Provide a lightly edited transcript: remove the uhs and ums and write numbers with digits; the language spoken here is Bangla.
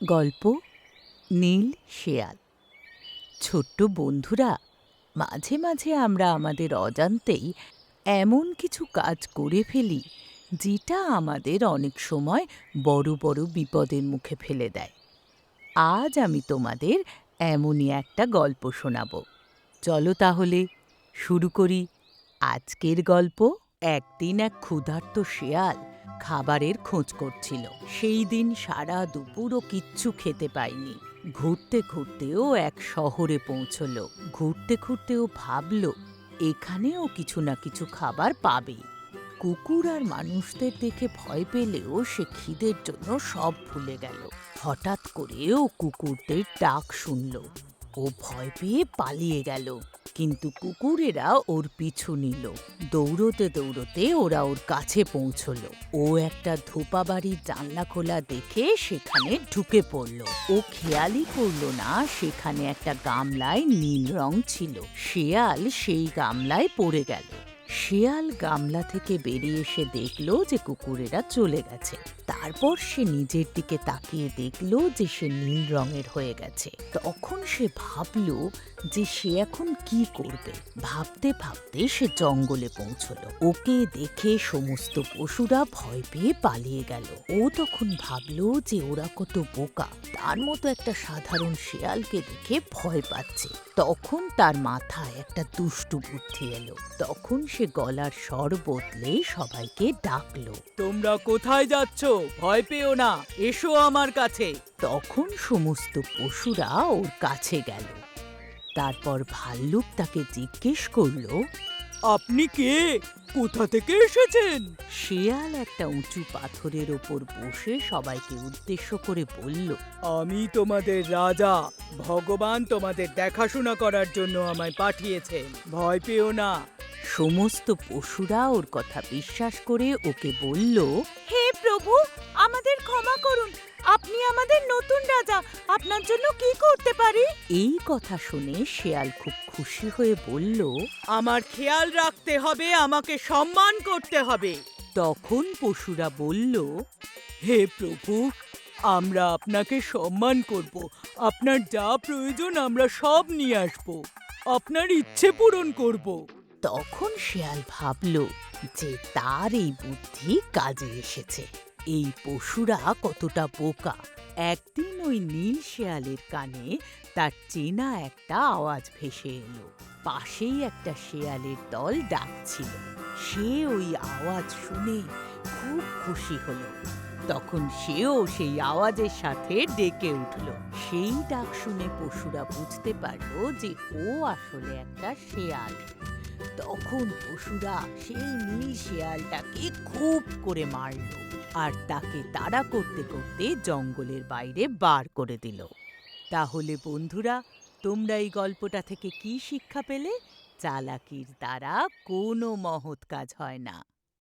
গল্প নীল শেয়াল। ছোট্ট বন্ধুরা, মাঝে মাঝে আমরা আমাদের অজান্তেই এমন কিছু কাজ করে ফেলি যেটা আমাদের অনেক সময় বড় বড় বিপদের মুখে ফেলে দেয়। আজ আমি তোমাদের এমনই একটা গল্প শোনাব। চলো তাহলে শুরু করি আজকের গল্প। একদিন এক ক্ষুধার্ত শেয়াল খাবারের খোঁজ করছিল। সেই দিন সারা দুপুরও কিচ্ছু খেতে পায়নি। ঘুরতে ঘুরতেও এক শহরে পৌঁছল। ঘুরতে ঘুরতেও ভাবল এখানেও কিছু না কিছু খাবার পাবে। কুকুর আর মানুষদের দেখে ভয় পেলেও সে খিদের জন্য সব ভুলে গেল। হঠাৎ করে ও কুকুরদের ডাক শুনল। ও ভয় পেয়ে পালিয়ে গেল, কিন্তু কুকুরেরা ওর পিছু নিল। দৌড়তে দৌড়তে ওরা ওর কাছে পৌঁছল। ও একটা ধোপা বাড়ির জানলা খোলা দেখে সেখানে ঢুকে পড়ল। ও খেয়ালই করল না সেখানে একটা গামলায় নীল রং ছিল। শেয়াল সেই গামলায় পড়ে গেল। শেয়াল গামলা থেকে বেরিয়ে এসে দেখল যে কুকুরেরা চলে গেছে। তারপর সে নিজের দিকে তাকিয়ে দেখল যে সে নীল রঙের হয়ে গেছে। তখন সে ভাবল যে সে এখন কি করবে। ভাবতে ভাবতে সে জঙ্গলে পৌঁছল। ওকে দেখে সমস্ত পশুরা ভয় পেয়ে পালিয়ে গেল। ও তখন ভাবল যে ওরা কত বোকা, তার মতো একটা সাধারণ শেয়ালকে দেখে ভয় পাচ্ছে। তখন তার মাথায় একটা দুষ্টু বুদ্ধি এলো। তখন সে গলার স্বর বদলে সবাইকে ডাকলো, তোমরা কোথায় যাচ্ছ? ভয় পেও না, এসো আমার কাছে। তখন সমস্ত পশুরা ওর কাছে গেল। তারপর ভাল্লুক তাকে জিজ্ঞেস করল, আপনি কে? কোথা থেকে এসেছেন? শেয়াল একটা উঁচু পাথরের ওপর বসে সবাইকে উদ্দেশ্য করে বলল, আমি তোমাদের রাজা। ভগবান তোমাদের দেখাশোনা করার জন্য আমায় পাঠিয়েছেন। ভয় পেও না। সমস্ত পশুরা ওর কথা বিশ্বাস করে ওকে বলল, হে প্রভু, আমাদের ক্ষমা করুন, আপনি আমাদের নতুন রাজা, আপনার জন্য কি করতে পারি? এই কথা শুনে শেয়াল খুব খুশি হয়ে বলল, আমার খেয়াল রাখতে হবে, আমাকে সম্মান করতে হবে। তখন পশুরা বলল, হে প্রভু, আমরা আপনাকে সম্মান করব। আপনার যা প্রয়োজন আমরা সব নিয়ে আসব। আপনার ইচ্ছে পূরণ করব। তখন শেয়াল ভাবল যে তার এই বুদ্ধি কাজে এসেছে। এই পশুরা কতটা বোকা। একদিন ওই নীল শেয়ালের কানে তার চেনা একটা আওয়াজ ভেসে এলো। পাশেই একটা শেয়ালের দল ডাকছিল। সে ওই আওয়াজ শুনে খুব খুশি হলো। তখন সেও সেই আওয়াজের সাথে ডেকে উঠল। সেই ডাক শুনে পশুরা বুঝতে পারল যে ও আসলে একটা শেয়াল। তখন পশুরা সেই নীল শেয়ালটাকে খুব করে মারল আর তাকে তাড়া করতে করতে জঙ্গলের বাইরে বার করে দিল। তাহলে বন্ধুরা, তোমরা এই গল্পটা থেকে কি শিক্ষা পেলে? চালাকির দ্বারা কোনো মহৎ কাজ হয় না।